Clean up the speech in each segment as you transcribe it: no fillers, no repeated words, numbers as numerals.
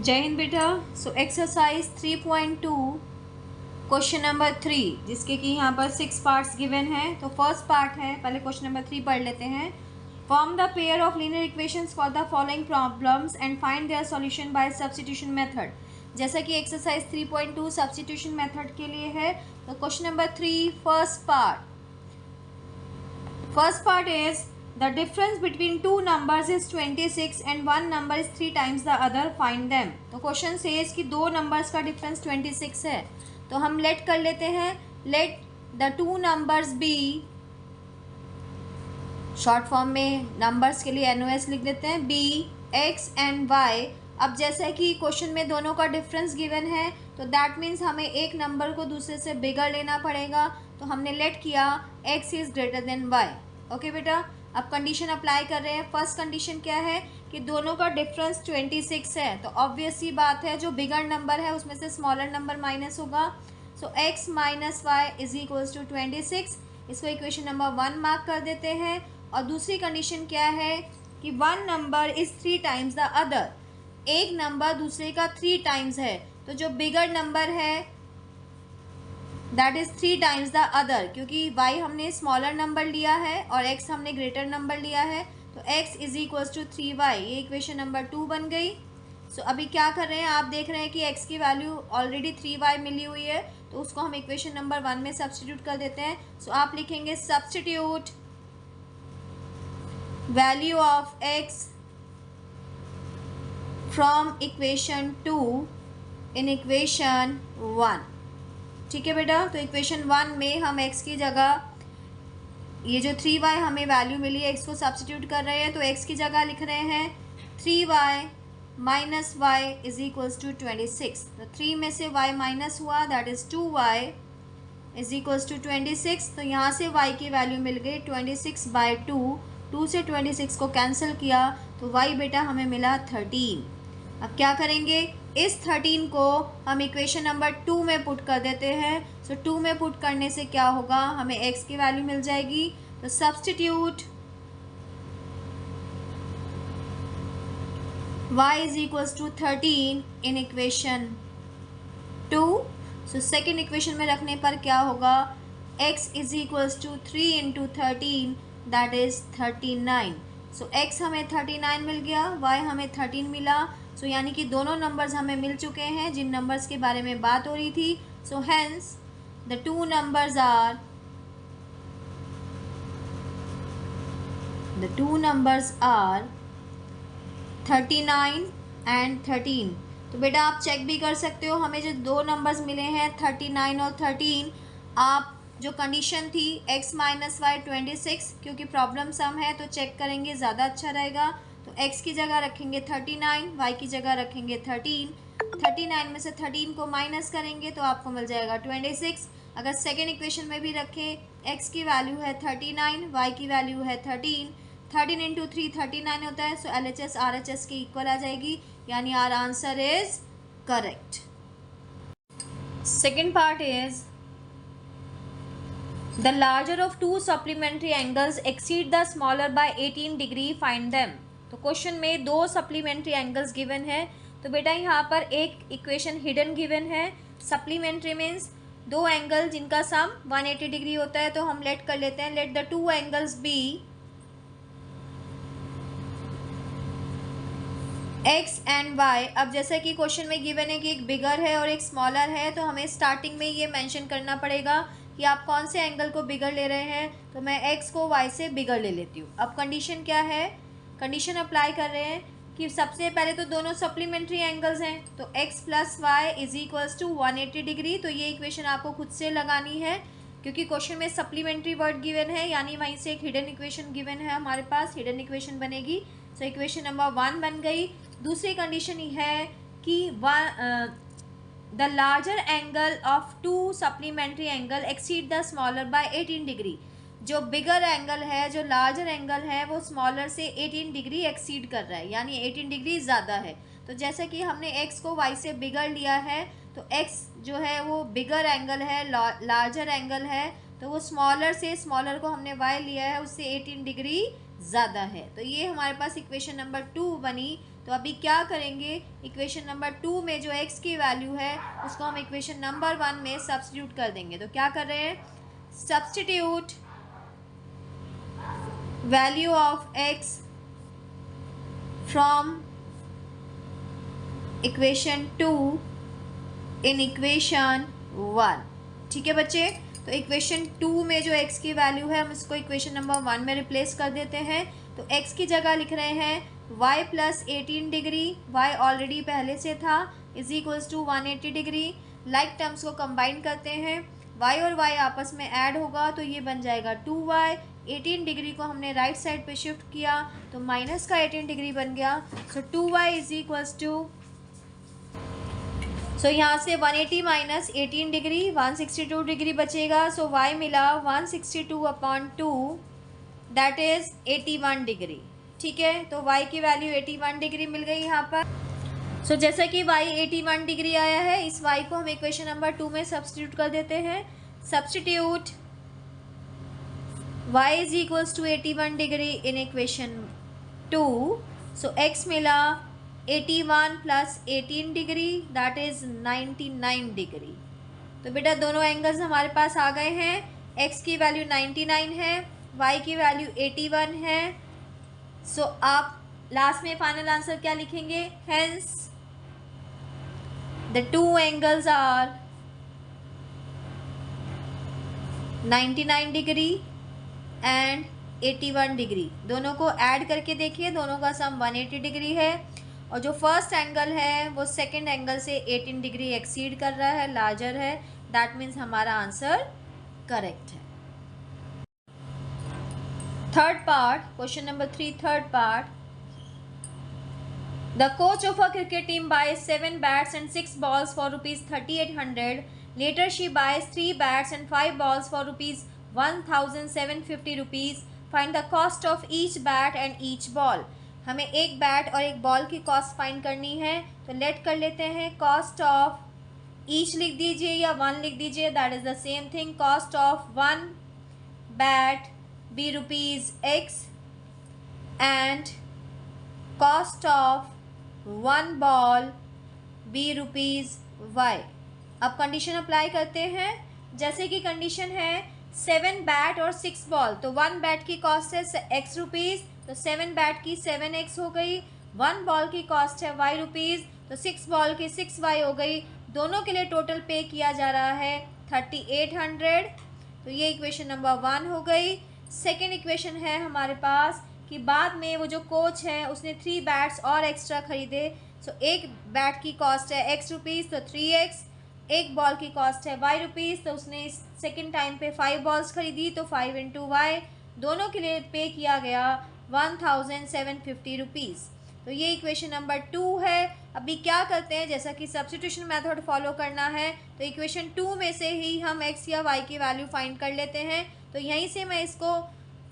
जय हिंद बेटा। So exercise 3.2 question number 3 जिसके कि यहाँ पर 6 पार्ट्स गिवन है। तो फर्स्ट पार्ट है, पहले क्वेश्चन नंबर 3 पढ़ लेते हैं। Form the pair of linear equations for the following problems and find their solution bye substitution method. जैसा कि एक्सरसाइज 3.2 सब्स्टिट्यूशन मेथड के लिए है, तो question number 3 first part is the difference between two numbers is 26 and one number is 3 times the other, find them। तो question says कि दो numbers का डिफरेंस 26 है, तो हम लेट कर लेते हैं, let the two numbers be, short form में नंबर्स के लिए NOS लिख देते हैं, बी एक्स एंड वाई। अब जैसे कि क्वेश्चन में दोनों का डिफरेंस गिवन है, तो दैट मीन्स हमें एक नंबर को दूसरे से बिगर लेना पड़ेगा। तो हमने लेट किया x is greater than y। Okay बेटा, अब कंडीशन अप्लाई कर रहे हैं। फर्स्ट कंडीशन क्या है कि दोनों का डिफरेंस 26 है, तो ऑब्वियस सी बात है जो बिगर नंबर है उसमें से स्मॉलर नंबर माइनस होगा। So x minus Y is equals to 26। इसको इक्वेशन नंबर 1 मार्क कर देते हैं। और दूसरी कंडीशन क्या है कि one number is 3 times the other, एक नंबर दूसरे का 3 टाइम्स है। तो जो बिगर नंबर है that is 3 times the other, क्योंकि y हमने स्मॉलर नंबर लिया है और x हमने ग्रेटर नंबर लिया है, तो x is equals to 3y। ये इक्वेशन नंबर 2 बन गई। सो अभी क्या कर रहे हैं, आप देख रहे हैं कि x की वैल्यू ऑलरेडी 3y मिली हुई है, तो उसको हम इक्वेशन नंबर 1 में सब्स्टिट्यूट कर देते हैं। सो आप लिखेंगे substitute value of x from equation 2 in equation 1। ठीक है बेटा, तो इक्वेशन 1 में हम x की जगह ये जो 3y हमें वैल्यू मिली है x को सब्स्टिट्यूट कर रहे हैं, तो x की जगह लिख रहे हैं 3y minus Y is equals to 26। तो 3 में से y माइनस हुआ, that is 2y is equals to 26। तो यहाँ से y की वैल्यू मिल गई 26/2। 2 से 26 को कैंसिल किया तो y बेटा हमें मिला 13। अब क्या करेंगे, इस 13 को हम इक्वेशन नंबर 2 में पुट कर देते हैं। सो 2 में पुट करने से क्या होगा, हमें x की वैल्यू मिल जाएगी। तो substitute y is equals to 13 in equation 2। So second equation में रखने पर क्या होगा, x is equals to 3 into 13 that is 39। So x हमें 39 मिल गया, y हमें 13 मिला। सो यानी कि दोनों नंबर्स हमें मिल चुके हैं जिन नंबर्स के बारे में बात हो रही थी। So hence the two numbers are 39 and 13। तो बेटा आप चेक भी कर सकते हो, हमें जो दो नंबर्स मिले हैं 39 और 13, आप जो कंडीशन थी x माइनस वाई 26, क्योंकि प्रॉब्लम सम है तो चेक करेंगे ज़्यादा अच्छा रहेगा। तो x की जगह रखेंगे 39, y की जगह रखेंगे 13। 39 में से 13 को माइनस करेंगे तो आपको मिल जाएगा 26। अगर सेकेंड इक्वेशन में भी रखें, x की वैल्यू है 39, y की वैल्यू है 13। 13 इंटू 3 39 होता है। सो LHS RHS के इक्वल आ जाएगी, यानी our answer is correct. Second part is the larger of two supplementary angles exceed the smaller by 18 degree, find them। तो क्वेश्चन में दो सप्लीमेंट्री एंगल्स गिवन है, तो बेटा यहाँ पर एक इक्वेशन हिडन गिवन है। सप्लीमेंट्री मीन्स दो एंगल जिनका सम 180 डिग्री होता है, तो हम लेट कर लेते हैं, let the two angles be x and y। अब जैसे कि क्वेश्चन में गिवन है कि एक बिगर है और एक स्मॉलर है, तो हमें स्टार्टिंग में ये मेंशन करना पड़ेगा कि आप कौन से एंगल को बिगर ले रहे हैं। तो मैं x को y से बिगर ले लेती हूँ। अब कंडीशन क्या है, कंडीशन अप्लाई कर रहे हैं कि सबसे पहले तो दोनों सप्लीमेंट्री एंगल्स हैं, तो x plus Y is equals to 180 degree. तो ये इक्वेशन आपको खुद से लगानी है, क्योंकि क्वेश्चन में सप्लीमेंट्री वर्ड गिवन है, यानी वहीं से एक हिडन इक्वेशन गिवन है, हमारे पास हिडन इक्वेशन बनेगी। सो इक्वेशन नंबर 1 बन गई। दूसरी कंडीशन है कि the larger angle of to supplementary angle exceed the smaller by 18 degree. जो बिगर एंगल है, जो लार्जर एंगल है, वो स्मॉलर से 18 डिग्री एक्सीड कर रहा है, यानी 18 डिग्री ज़्यादा है। तो जैसे कि हमने x को y से बिगर लिया है, तो x जो है वो बिगर एंगल है, लार्जर एंगल है, तो वो स्मॉलर से स्मॉलर को हमने y लिया है, उससे 18 डिग्री ज़्यादा है। तो ये हमारे पास इक्वेशन नंबर 2 बनी। तो अभी क्या करेंगे, इक्वेशन नंबर 2 में जो x की वैल्यू है उसको हम इक्वेशन नंबर 1 में सब्स्टिट्यूट कर देंगे। तो क्या कर रहे हैं, substitute value of x from equation 2 in equation 1। ठीक है बच्चे, तो इक्वेशन 2 में जो x की वैल्यू है हम इसको इक्वेशन नंबर 1 में रिप्लेस कर देते हैं। तो x की जगह लिख रहे हैं y plus 18 degree, y already पहले से था, is equals to 180 degree. Like terms को कंबाइन करते हैं, y और y आपस में ऐड होगा तो ये बन जाएगा 2y। 18 डिग्री को हमने राइट साइड पे शिफ्ट किया तो माइनस का 18 डिग्री बन गया। सो 2y इज इक्वल्स टू, सो यहाँ से 180 माइनस 18 डिग्री 162 डिग्री बचेगा। सो y मिला 162/2, दैट इज़ 81 डिग्री। ठीक है, तो y की वैल्यू 81 डिग्री मिल गई यहाँ पर। सो जैसा कि y 81 डिग्री आया है, इस y को हम इक्वेशन नंबर 2 में सब्स्टिट्यूट कर देते हैं। Substitute y is equals to 81 degree in equation 2। So x मिला 81 plus 18 degree, that is 99 degree. तो बेटा दोनों एंगल्स हमारे पास आ गए हैं। x की वैल्यू 99 है, y की वैल्यू 81 है। सो आप लास्ट में फाइनल आंसर क्या लिखेंगे, hence the two angles are 99 degree and 81 degree. दोनों को ऐड करके देखिए, दोनों का सम 180 डिग्री है और जो फर्स्ट एंगल है वो सेकंड एंगल से 18 डिग्री एक्सीड कर रहा है, लार्जर है। दैट मीन्स हमारा आंसर करेक्ट है। Third part, question number 3, third part. The coach of a cricket team buys 7 bats and 6 balls for rupees 3800. Later she buys 3 bats and 5 balls for rupees 1750 rupees. Find the cost of each bat and each ball. हमें एक bat और एक ball की cost find करनी है। तो late कर लेते हैं, कॉस्ट ऑफ ईच लिख दीजिए या 1 लिख दीजिए, that is the same thing. Cost of 1 bat B rupees x and cost of 1 ball B rupees y। अब कंडीशन अप्लाई करते हैं। जैसे कि कंडीशन है 7 बैट और 6 बॉल, तो 1 बैट की कॉस्ट है x रुपीज़, तो 7 बैट की 7x हो गई। 1 बॉल की कॉस्ट है y रुपीज़, तो 6 बॉल की 6y हो गई। दोनों के लिए टोटल पे किया जा रहा है 3800। तो ये इक्वेशन नंबर 1 हो गई। सेकेंड इक्वेशन है हमारे पास कि बाद में वो जो कोच है उसने 3 बैट्स और एक्स्ट्रा खरीदे। सो एक बैट की कॉस्ट है x रुपीज़, तो 3x। एक बॉल की कॉस्ट है y रुपीज़, तो उसने सेकेंड टाइम पे 5 बॉल्स खरीदी, तो 5 इंटू y। दोनों के लिए पे किया गया 1750 रुपीज़। तो ये इक्वेशन नंबर 2 है। अभी क्या करते हैं, जैसा कि सब्स्टिट्यूशन मेथड फॉलो करना है, तो इक्वेशन 2 में से ही हम x या y की वैल्यू फाइंड कर लेते हैं। तो यहीं से मैं इसको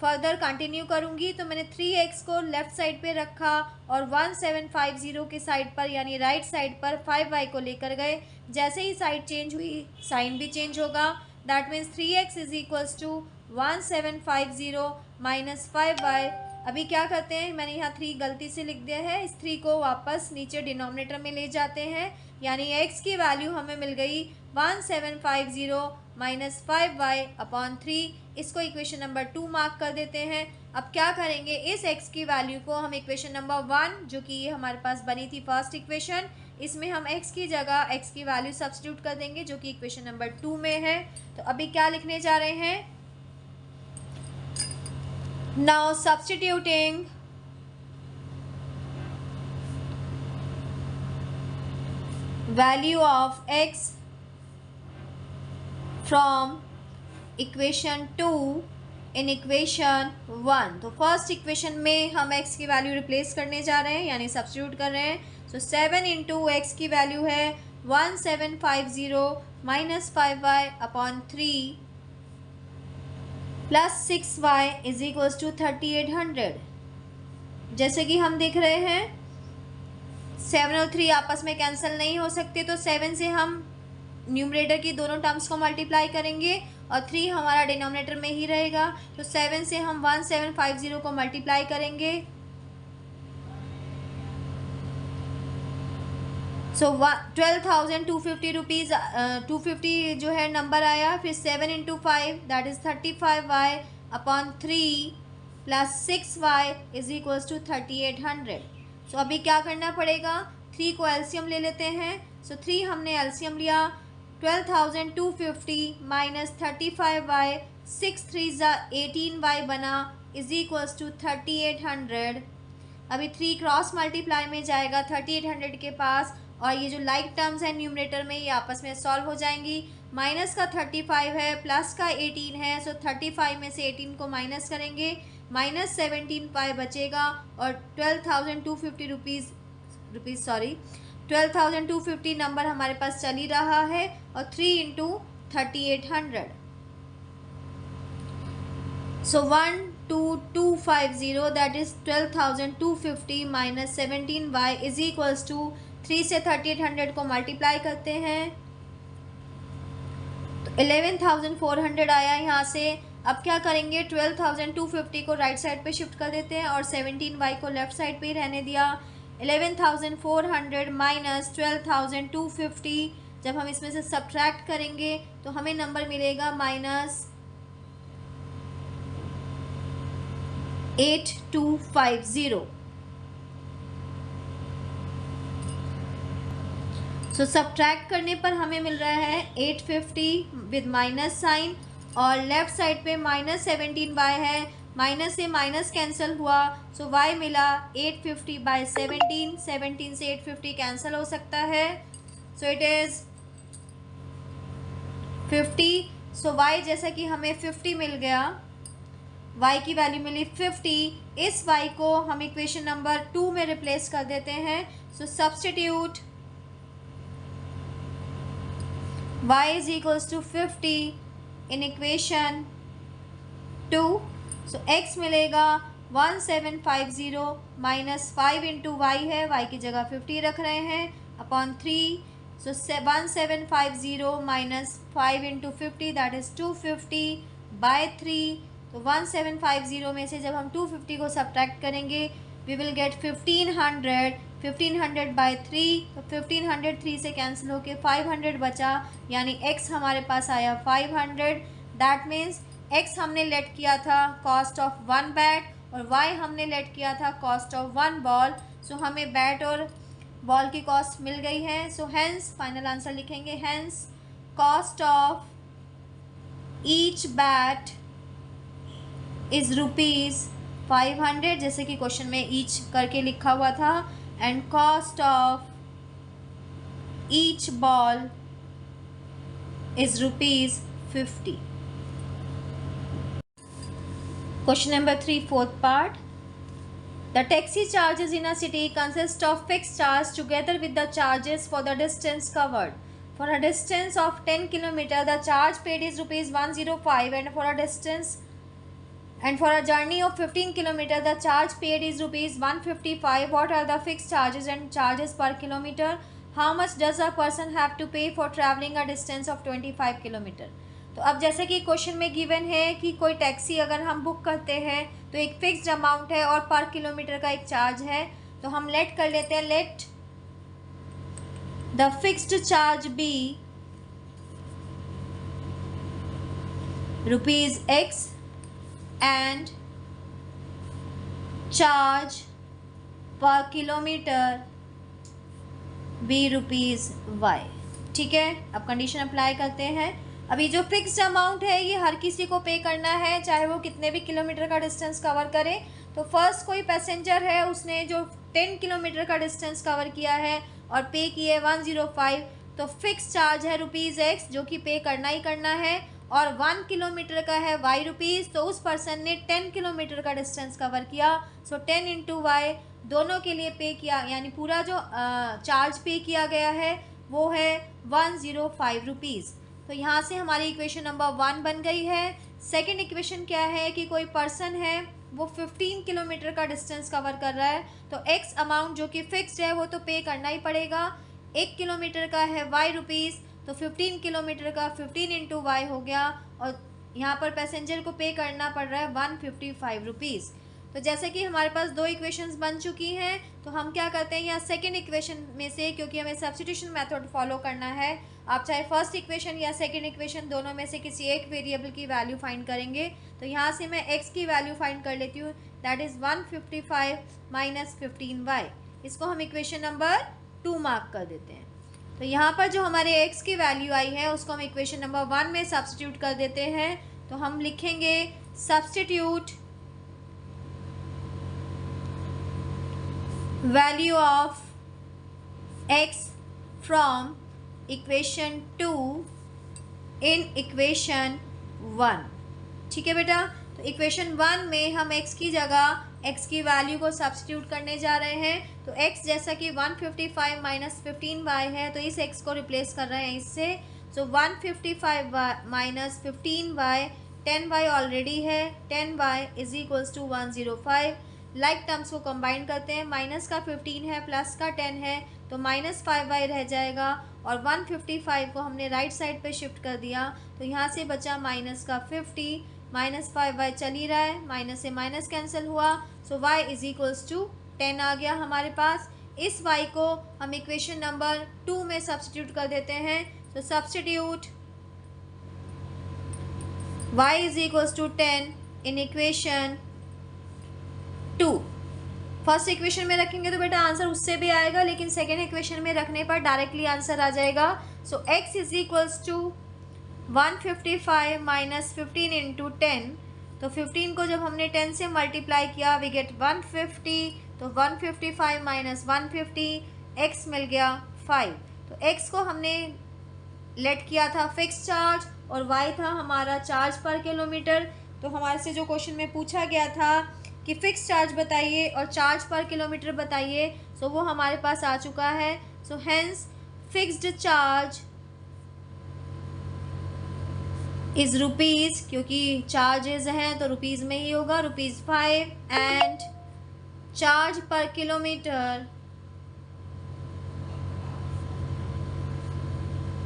फर्दर कंटिन्यू करूँगी। तो मैंने 3x को लेफ़्ट साइड पे रखा और 1750 के साइड पर यानी राइट साइड पर 5y को लेकर गए। जैसे ही साइड चेंज हुई साइन भी चेंज होगा। That means 3x is equals to 1750 minus 5y। अभी क्या करते हैं, मैंने यहाँ 3 गलती से लिख दिया है, इस 3 को वापस नीचे डिनोमिनेटर में ले जाते हैं, यानी x की वैल्यू हमें मिल गई 1750 माइनस 5y/3। इसको इक्वेशन नंबर 2 मार्क कर देते हैं। अब क्या करेंगे, इस x की वैल्यू को हम इक्वेशन नंबर 1 जो कि ये हमारे पास बनी थी फर्स्ट इक्वेशन, इसमें हम x की जगह x की वैल्यू सब्स्टिट्यूट कर देंगे जो कि इक्वेशन नंबर 2 में है। तो अभी क्या लिखने जा रहे हैं, now substituting value of x from equation 2 in equation 1। तो फर्स्ट इक्वेशन में हम x की वैल्यू रिप्लेस करने जा रहे हैं यानी सब्स्टिट्यूट कर रहे हैं। सो 7 इंटू एक्स की वैल्यू है 1750 minus 5y/3 plus 6y is equals to 3800। जैसे कि हम देख रहे हैं 7 और 3 आपस में कैंसिल नहीं हो सकते, तो 7 से हम न्यूमरेटर की दोनों टर्म्स को मल्टीप्लाई करेंगे और 3 हमारा डिनोमिनेटर में ही रहेगा। तो 7 से हम 1750 को मल्टीप्लाई करेंगे सो 12,250 रुपीज़ 250 जो है नंबर आया। फिर 7 into 5 that is 35y upon 3 plus 6y is equals to 3800। So अभी क्या करना पड़ेगा, 3 को एलसीएम ले लेते हैं। सो 3 हमने एलसीएम लिया, 12,250 माइनस 35y 6 3 ज़ा 18y बना इज इक्वल्स टू 3800। अभी 3 क्रॉस मल्टीप्लाई में जाएगा 3800 के पास, और ये जो लाइक टर्म्स हैं न्यूमरेटर में ये आपस में सॉल्व हो जाएंगी। माइनस का 35 है, प्लस का 18 है, सो 35 में से 18 को माइनस करेंगे, माइनस 17 पाई बचेगा, और 12,250 नंबर हमारे पास चल ही रहा है, और 3 into 3800। So 12250 that is 12,250 minus 17y is equals to 3 से 3800 को मल्टीप्लाई करते हैं तो 11,400 आया यहाँ से। अब क्या करेंगे, 12,250 को राइट साइड पे शिफ्ट कर देते हैं और 17y को लेफ्ट साइड पे ही रहने दिया। 11,400 माइनस 12,250, जब हम इसमें से सब्ट्रैक्ट करेंगे तो हमें नंबर मिलेगा माइनस 8250। सो सब्ट्रैक्ट करने पर हमें मिल रहा है 850 विद माइनस साइन, और लेफ्ट साइड पे माइनस 17y है, माइनस से माइनस कैंसिल हुआ, सो y मिला 850 बाई 17, 17 से 850 कैंसिल हो सकता है, so it is 50। So y जैसा कि हमें 50 मिल गया, y की वैल्यू मिली 50। इस y को हम इक्वेशन नंबर 2 में रिप्लेस कर देते हैं। So substitute y is equals to 50 in equation 2। So x मिलेगा 1750 माइनस 5 इंटू वाई है, y की जगह 50 रख रहे हैं, upon 3। So 1750 minus 5 into 50 that is 250 by 3। तो 1750 में से जब हम 250 को सब्ट्रैक्ट करेंगे वी विल गेट 1500, 1500 बाई 3, तो 1500 3 से कैंसिल होके 500 बचा, यानी x हमारे पास आया 500। दैट मीन्स x हमने लेट किया था कॉस्ट ऑफ 1 बैट और y हमने लेट किया था कॉस्ट ऑफ 1 बॉल। सो हमें बैट और बॉल की कॉस्ट मिल गई है। सो हैंस फाइनल आंसर लिखेंगे, hence cost of each bat is ₹500, जैसे कि क्वेश्चन में ईच करके लिखा हुआ था, and cost of each ball is ₹50। Question number 3, fourth part. The taxi charges in a city consist of fixed charge together with the charges for the distance covered. For a distance of 10 km, the charge paid is ₹105, and for a journey of 15 km, the charge paid is ₹155. What are the fixed charges and charges per kilometer? How much does a person have to pay for traveling a distance of 25 km? तो अब जैसे कि question में given है कि कोई taxi अगर हम बुक करते हैं तो एक फिक्स्ड अमाउंट है और पर किलोमीटर का एक चार्ज है, तो हम लेट कर लेते हैं, let the fixed charge be ₹X and charge per kilometre be ₹Y। ठीक है, अब कंडीशन अप्लाई करते हैं। अभी जो फिक्स्ड अमाउंट है ये हर किसी को पे करना है, चाहे वो कितने भी किलोमीटर का डिस्टेंस कवर करे। तो फर्स्ट कोई पैसेंजर है, उसने जो 10 किलोमीटर का डिस्टेंस कवर किया है और पे किए 105, तो फिक्स चार्ज है ₹X जो कि पे करना ही करना है, और 1 किलोमीटर का है ₹Y, तो उस पर्सन ने 10 किलोमीटर का डिस्टेंस कवर किया, सो 10 इंटू वाई दोनों के लिए पे किया, यानी पूरा जो चार्ज पे किया गया है वो है ₹105। तो यहाँ से हमारी इक्वेशन नंबर 1 बन गई है। सेकंड इक्वेशन क्या है कि कोई पर्सन है वो 15 किलोमीटर का डिस्टेंस कवर कर रहा है, तो x अमाउंट जो कि फिक्स्ड है वो तो पे करना ही पड़ेगा। 1 किलोमीटर का है ₹Y, तो 15 किलोमीटर का 15 इंटू वाई हो गया, और यहाँ पर पैसेंजर को पे करना पड़ रहा है ₹155। तो जैसे कि हमारे पास दो इक्वेशंस बन चुकी हैं, तो हम क्या करते हैं यहाँ सेकेंड इक्वेशन में से, क्योंकि हमें सब्स्टिट्यूशन मेथड फॉलो करना है, आप चाहे फर्स्ट इक्वेशन या सेकेंड इक्वेशन दोनों में से किसी एक वेरिएबल की वैल्यू फाइंड करेंगे। तो यहाँ से मैं x की वैल्यू फाइंड कर लेती हूँ, दैट इज़ 155 माइनस 15y। इसको हम इक्वेशन नंबर 2 मार्क कर देते हैं। तो यहाँ पर जो हमारे x की वैल्यू आई है उसको हम इक्वेशन नंबर 1 में सब्स्टिट्यूट कर देते हैं। तो हम लिखेंगे substitute value of x from equation 2 in equation 1। ठीक है बेटा, तो इक्वेशन 1 में हम x की जगह x की वैल्यू को सब्स्टिट्यूट करने जा रहे हैं। तो x जैसा कि 155 माइनस 15y है, तो इस x को रिप्लेस कर रहे हैं इससे। सो 155 माइनस 15y, 10y ऑलरेडी है, 10y is equals to 105। Like terms को कंबाइन करते हैं, माइनस का 15 है प्लस का 10 है, तो माइनस 5y रह जाएगा, और 155 को हमने राइट साइड पे शिफ्ट कर दिया, तो यहाँ से बचा माइनस का 50, माइनस 5y चल ही रहा है, माइनस से माइनस कैंसिल हुआ, सो y इज इक्वल्स टू 10 आ गया हमारे पास। इस y को हम इक्वेशन नंबर 2 में सब्स्टिट्यूट कर देते हैं। तो substitute y is equals to 10 in equation 2। First equation में रखेंगे तो बेटा आंसर उससे भी आएगा, लेकिन सेकेंड इक्वेशन में रखने पर डायरेक्टली आंसर आ जाएगा। So x is equals to 155 minus 15 into 10, तो 15 को जब हमने 10 से मल्टीप्लाई किया वी गेट 150, तो 155 माइनस 150, x मिल गया 5। तो x को हमने लेट किया था फिक्स चार्ज और y था हमारा चार्ज पर किलोमीटर। तो हमारे से जो क्वेश्चन में पूछा गया था कि फिक्स चार्ज बताइए और चार्ज पर किलोमीटर बताइए, सो वो हमारे पास आ चुका है। So hence fixed charge is rupees, क्योंकि चार्जेस हैं तो रुपीज़ में ही होगा, ₹5, and charge per kilometre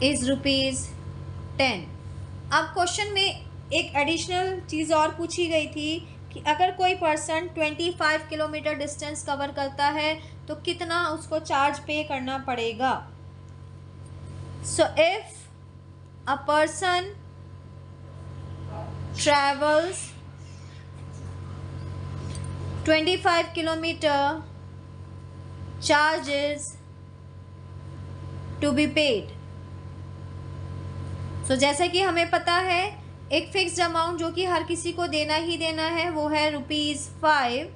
is ₹10। अब क्वेश्चन में एक एडिशनल चीज़ और पूछी गई थी कि अगर कोई पर्सन 25 किलोमीटर डिस्टेंस कवर करता है तो कितना उसको चार्ज पे करना पड़ेगा। So if a person travels 25 kilometer, charges to be paid। सो जैसा कि हमें पता है एक फिक्स्ड अमाउंट जो कि हर किसी को देना ही देना है वो है ₹5,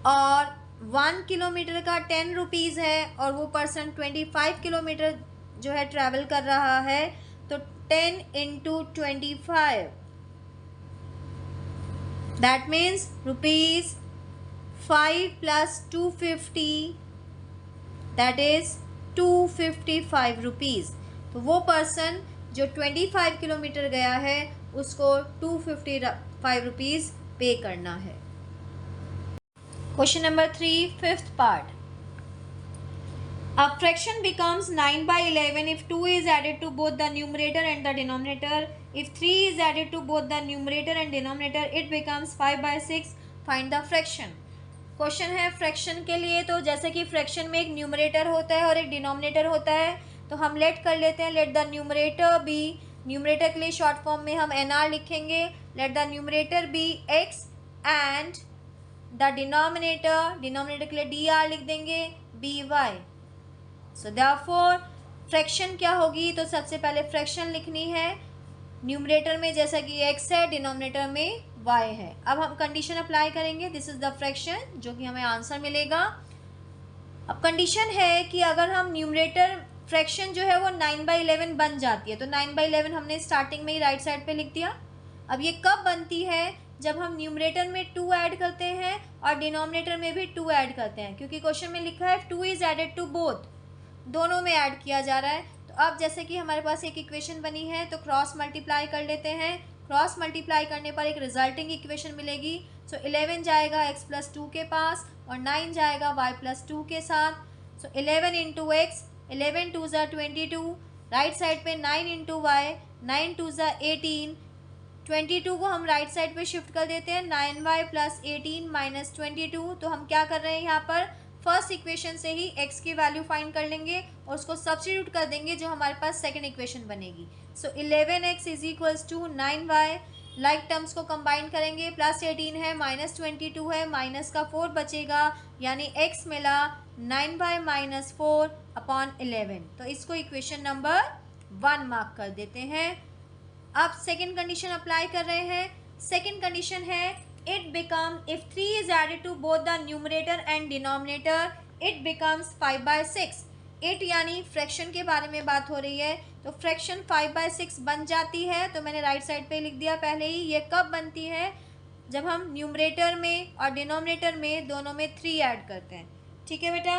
और 1 किलोमीटर का 10 रुपीज़ है, और वो पर्सन 25 किलोमीटर जो है ट्रैवल कर रहा है, तो 10 into 25, that means ₹5 plus 250, that is ₹255। तो वो पर्सन जो 25 किलोमीटर गया है उसको ₹255 पे करना है। Question number 3, fifth part. A fraction becomes 9/11 if 2 is added to both the numerator and the denominator. If 3 is added to both the numerator and denominator, it becomes 5/6. Find the fraction. Question है fraction के लिए। तो जैसे कि fraction में एक numerator होता है और एक डिनोमिनेटर होता है, तो हम लेट कर लेते हैं, let the numerator be, numerator के लिए शॉर्ट फॉर्म में हम NR लिखेंगे, let the numerator be x and the denominator के लिए DR लिख देंगे BY। सो देयरफॉर फ्रैक्शन क्या होगी, तो सबसे पहले फ्रैक्शन लिखनी है न्यूमरेटर में जैसा कि x है, डिनोमिनेटर में y है। अब हम कंडीशन अप्लाई करेंगे, दिस इज द फ्रैक्शन जो कि हमें आंसर मिलेगा। अब कंडीशन है कि अगर हम न्यूमरेटर फ्रैक्शन जो है वो 9/11 बन जाती है, तो 9/11 हमने स्टार्टिंग में ही राइट साइड पे लिख दिया। अब ये कब बनती है, जब हम न्यूमरेटर में 2 ऐड करते हैं और डिनोमिनेटर में भी 2 ऐड करते हैं, क्योंकि क्वेश्चन में लिखा है 2 इज एडेड टू बोथ, दोनों में ऐड किया जा रहा है। तो अब जैसे कि हमारे पास एक इक्वेशन बनी है तो क्रॉस मल्टीप्लाई कर लेते हैं, क्रॉस मल्टीप्लाई करने पर एक रिजल्टिंग इक्वेशन मिलेगी। सो 11 जाएगा x प्लस 2 के पास और 9 जाएगा y प्लस 2 के साथ। सो 11 इंटू एक्स, 11 2 ज़ा 22, राइट साइड पे 9 इंटू वाई, 9 2 ज़ा 18, 22 को हम राइट साइड पे शिफ्ट कर देते हैं, 9y प्लस 18 माइनस 22। तो हम क्या कर रहे हैं यहाँ पर, फर्स्ट इक्वेशन से ही x की वैल्यू फाइंड कर लेंगे और उसको सब्स्टिट्यूट कर देंगे जो हमारे पास सेकंड इक्वेशन बनेगी। So 11x is equals to 9y, like terms को कंबाइन करेंगे, प्लस 18 है माइनस 22 है, माइनस का 4 बचेगा, यानी x मिला 9y माइनस 4 अपॉन 11। तो इसको इक्वेशन नंबर 1 मार्क कर देते हैं। अब सेकेंड कंडीशन अप्लाई कर रहे हैं। सेकेंड कंडीशन है it become if 3 is added to both the numerator and denominator it becomes 5/6। 8 यानी फ्रैक्शन के बारे में बात हो रही है, तो फ्रैक्शन 5/6 बन जाती है। तो मैंने राइट साइड पे लिख दिया पहले ही। ये कब बनती है, जब हम न्यूमरेटर में और डिनोमिनेटर में दोनों में 3 ऐड करते हैं। ठीक है बेटा,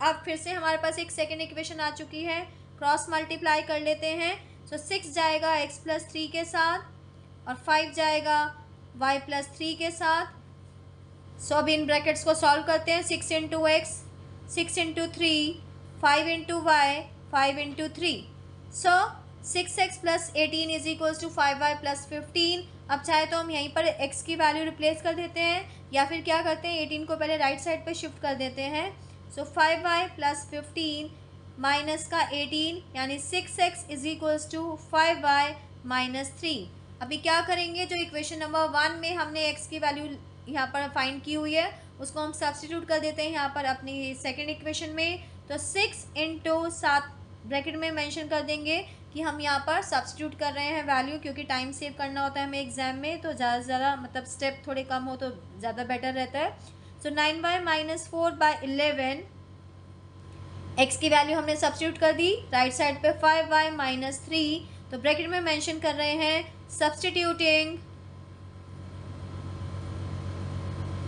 अब फिर से हमारे पास एक सेकेंड इक्वेशन आ चुकी है, क्रॉस मल्टीप्लाई कर लेते हैं। तो 6 जाएगा x प्लस 3 के साथ और 5 जाएगा y प्लस 3 के साथ। सो अब इन ब्रैकेट्स को सॉल्व करते हैं। 6 into X, 6 into 3, 5 into Y, 5 into 3। So 6x plus 18 is equals to 5y plus 15। अब चाहे तो हम यहीं पर x की वैल्यू रिप्लेस कर देते हैं या फिर क्या करते हैं, 18 को पहले राइट साइड पे शिफ्ट कर देते हैं। सो 5y प्लस 15 माइनस का 18 यानी 6x is equals to 5y minus 3। अभी क्या करेंगे, जो इक्वेशन नंबर 1 में हमने x की वैल्यू यहाँ पर फाइंड की हुई है उसको हम सब्स्टिट्यूट कर देते हैं यहाँ पर अपनी सेकेंड इक्वेशन में। तो 6 इंटू 7 ब्रैकेट में मेंशन कर देंगे कि हम यहाँ पर सब्स्टिट्यूट कर रहे हैं वैल्यू, क्योंकि टाइम सेव करना होता है हमें एग्जाम में, तो ज़्यादा से ज़्यादा मतलब स्टेप थोड़े कम हो तो ज़्यादा बेटर रहता है। सो 9y माइनस 4/11, x की वैल्यू हमने सब्स्टिट्यूट कर दी, राइट साइड पे 5y माइनस 3। तो ब्रैकेट में मेंशन कर रहे हैं substituting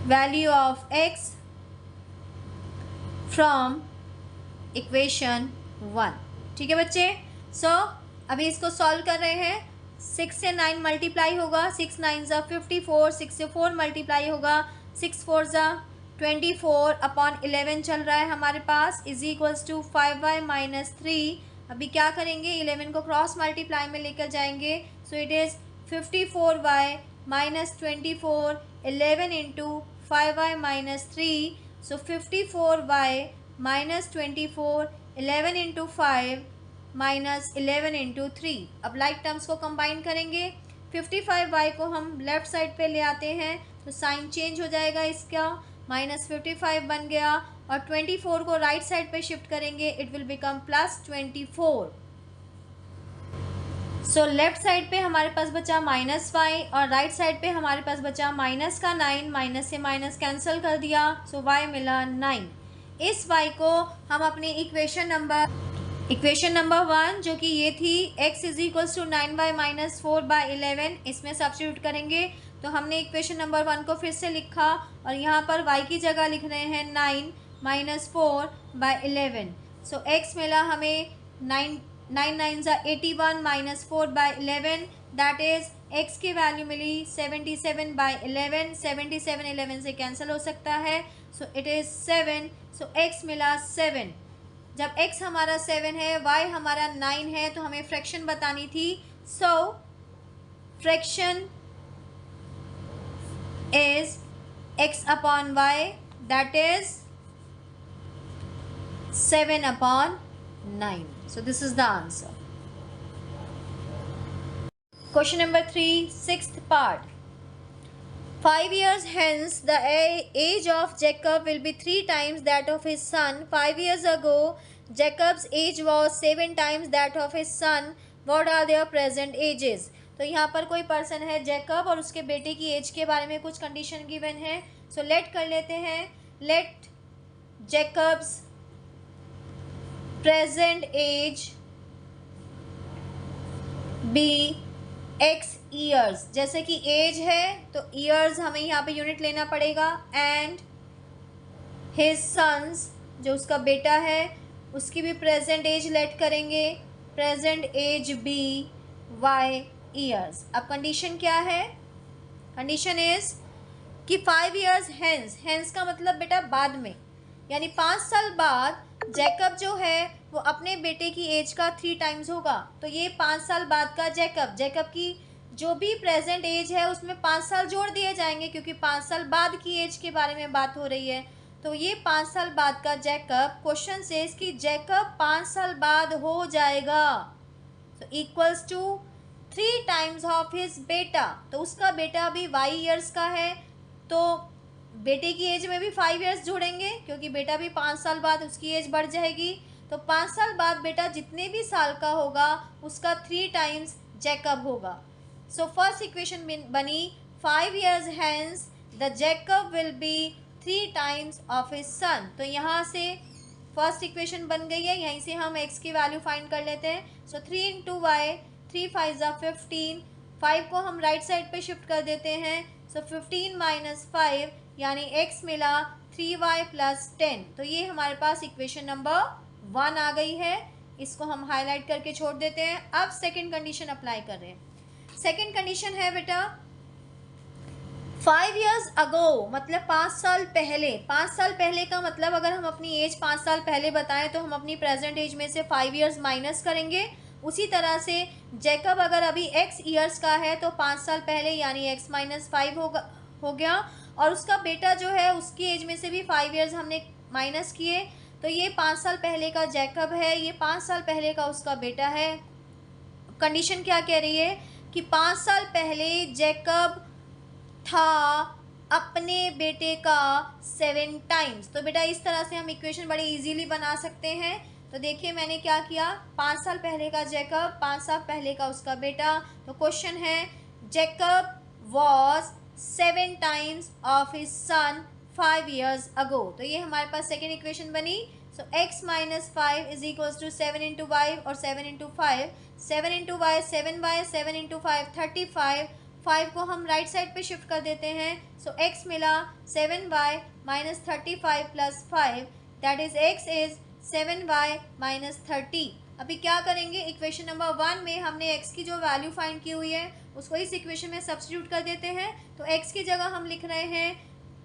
value of x from equation 1। ठीक है बच्चे। सो अभी इसको सॉल्व कर रहे हैं। 6 से 9 मल्टीप्लाई होगा, 6 9 ज़ा 54, 6 से 4 मल्टीप्लाई होगा, 6 4 ज़ा 24 अपॉन 11 चल रहा है हमारे पास, is equals to 5y minus 3। अभी क्या करेंगे, 11 को क्रॉस मल्टीप्लाई में लेकर जाएंगे। So it is 54y minus 24, 11 into 5y minus 3। So 54y minus 24, 11 into 5 minus 11 into 3। अब लाइक टर्म्स को कंबाइन करेंगे। 55y को हम लेफ्ट साइड पे ले आते हैं तो साइन चेंज हो जाएगा इसका, माइनस 55 बन गया, और 24 को राइट साइड पे शिफ्ट करेंगे, it will become plus 24। So left side पे हमारे पास बचा माइनस y और राइट साइड पे हमारे पास बचा माइनस का 9, माइनस से माइनस कैंसिल कर दिया, सो y मिला 9। इस y को हम अपनी इक्वेशन नंबर 1 जो कि ये थी x is equals to 9y minus 4/11, इसमें सब्स्टिट्यूट करेंगे। तो हमने इक्वेशन नंबर 1 को फिर से लिखा और यहाँ पर y की जगह लिख रहे हैं 9 माइनस 4/11। सो x मिला हमें 9 9 ज़ा 81 माइनस 4/11, दैट इज़ x की वैल्यू मिली 77/11। 77 11 से कैंसिल हो सकता है, so it is 7। So x मिला 7। जब x हमारा 7 है, y हमारा 9 है, तो हमें फ्रैक्शन बतानी थी। सो fraction is x upon y, that is 7 upon 9. So this is the answer. Question number 3, sixth part. 5 years hence, the age of Jacob will be 3 times that of his son. 5 years ago, Jacob's age was 7 times that of his son. What are their present ages? तो यहाँ पर कोई person है Jacob और उसके बेटे की as के बारे में कुछ कंडीशन गिवन है। सो लेट कर लेते हैं, let Jacob's present age be x years. जैसे कि एज है तो ईयर्स हमें यहाँ पे यूनिट लेना पड़ेगा, एंड हिज सन्स जो उसका बेटा है उसकी भी प्रेजेंट एज लेट करेंगे, present age be y years. अब कंडीशन क्या है, कंडीशन इज कि 5 years हेंस का मतलब बेटा बाद में, यानी 5 साल बाद जैकब जो है वो अपने बेटे की एज का 3 टाइम्स होगा। तो ये 5 साल बाद का जैकब की जो भी प्रेजेंट एज है उसमें 5 साल जोड़ दिए जाएंगे, क्योंकि 5 साल बाद की एज के बारे में बात हो रही है। तो ये 5 साल बाद का जैकब, क्वेश्चन से इसकी जैकब 5 साल बाद हो जाएगा, तो equals to 3 times of his बेटा। तो उसका बेटा भी वाई ईयर्स का है, तो बेटे की एज में भी 5 ईयर्स जोड़ेंगे, क्योंकि बेटा भी 5 साल बाद उसकी एज बढ़ जाएगी। तो 5 साल बाद बेटा जितने भी साल का होगा उसका 3 टाइम्स जैकब होगा। सो फर्स्ट इक्वेशन बनी 5 years hence the Jacob will be 3 times of his son. तो यहाँ से फर्स्ट इक्वेशन बन गई है, यहीं से हम x की वैल्यू फाइंड कर लेते हैं। सो 3 इंटू वाई, 3 5 ज़ा 15, 5 को हम राइट साइड पे शिफ्ट कर देते हैं। सो 15 माइनस 5 यानी x मिला 3y प्लस 10। तो ये हमारे पास इक्वेशन नंबर 1 आ गई है, इसको हम हाईलाइट करके छोड़ देते हैं। अब सेकंड कंडीशन अप्लाई कर रहे हैं। सेकंड कंडीशन है बेटा 5 years ago, मतलब 5 साल पहले। 5 साल पहले का मतलब अगर हम अपनी एज 5 साल पहले बताएं तो हम अपनी प्रेजेंट एज में से 5 years माइनस करेंगे। उसी तरह से जैकब अगर अभी x ईयर्स का है तो 5 साल पहले यानी x माइनस 5 हो गया, और उसका बेटा जो है उसकी एज में से भी 5 years हमने माइनस किए। तो ये 5 साल पहले का जैकब है, ये 5 साल पहले का उसका बेटा है। कंडीशन क्या कह रही है कि 5 साल पहले जैकब था अपने बेटे का 7 टाइम्स। तो बेटा इस तरह से हम इक्वेशन बड़ी इजीली बना सकते हैं। तो देखिए मैंने क्या किया, 5 साल पहले का जैकब, 5 साल पहले का उसका बेटा। तो क्वेश्चन है Jacob was 7 times of his son 5 years ago। तो ये हमारे पास सेकेंड इक्वेशन बनी। So x minus 5 is equals to 7 into Y और 7 into 5, 7 into Y 7y, 7 into 5 35, 5 को हम राइट साइड पे शिफ्ट कर देते हैं। सो x मिला 7y minus 35 plus 5, that is x is 7y minus 30। अभी क्या करेंगे, इक्वेशन नंबर 1 में हमने x की जो वैल्यू फाइंड की हुई है उसको इस इक्वेशन में सब्स्टिट्यूट कर देते हैं। तो x की जगह हम लिख रहे हैं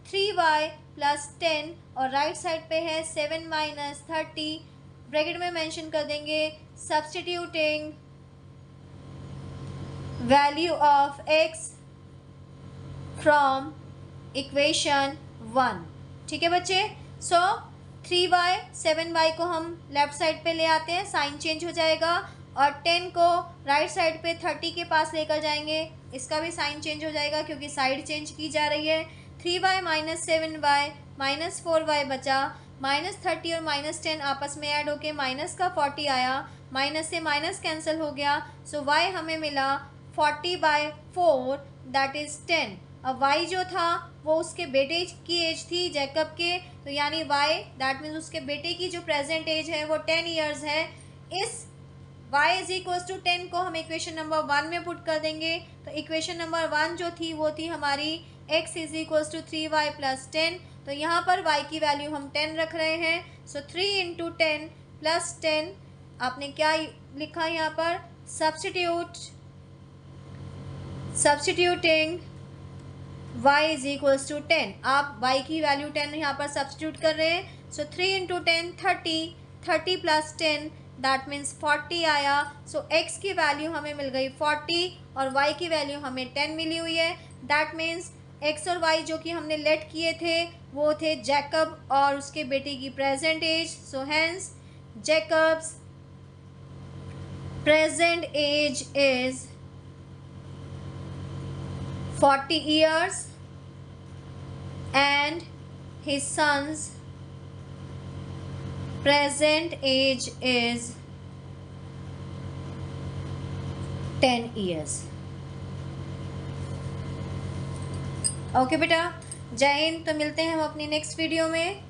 3y प्लस 10 और राइट साइड पे है 7 माइनस 30, ब्रैकेट में मेंशन कर देंगे substituting value of x from equation 1। ठीक है बच्चे। सो 3y 7y को हम लेफ्ट साइड पे ले आते हैं, साइन चेंज हो जाएगा, और 10 को राइट साइड पे 30 के पास लेकर जाएंगे, इसका भी साइन चेंज हो जाएगा क्योंकि साइड चेंज की जा रही है। 3y minus 7y minus 4y बचा, माइनस 30 और माइनस 10 आपस में ऐड होके माइनस का 40 आया, माइनस से माइनस कैंसिल हो गया। सो y हमें मिला 40/4 दैट इज़ 10। अब y जो था वो उसके बेटे की एज थी जैकब के, तो यानी y दैट मीन्स उसके बेटे की जो प्रेजेंट एज है वो 10 ईयर्स है। इस y इज इक्वल्स टू 10 को हम इक्वेशन नंबर 1 में पुट कर देंगे। तो इक्वेशन नंबर 1 जो थी वो थी हमारी x is equals to 3y plus 10। तो यहाँ पर y की वैल्यू हम 10 रख रहे हैं। सो 3 इंटू 10 प्लस 10, आपने क्या लिखा यहाँ पर, substituting y is equals to 10। आप y की वैल्यू 10 यहाँ पर सब्स्टिट्यूट कर रहे हैं। सो 3 इंटू 10 30, 30 प्लस 10 दैट मीन्स 40 आया। सो x की वैल्यू हमें मिल गई 40 और y की वैल्यू हमें 10 मिली हुई है। दैट मीन्स x और y जो कि हमने लेट किए थे वो थे जैकब और उसके बेटे की present age. So hence Jacob's present age is 40 years and his son's present age is 10 years। Okay बेटा, जय हिंद। तो मिलते हैं हम अपनी नेक्स्ट वीडियो में।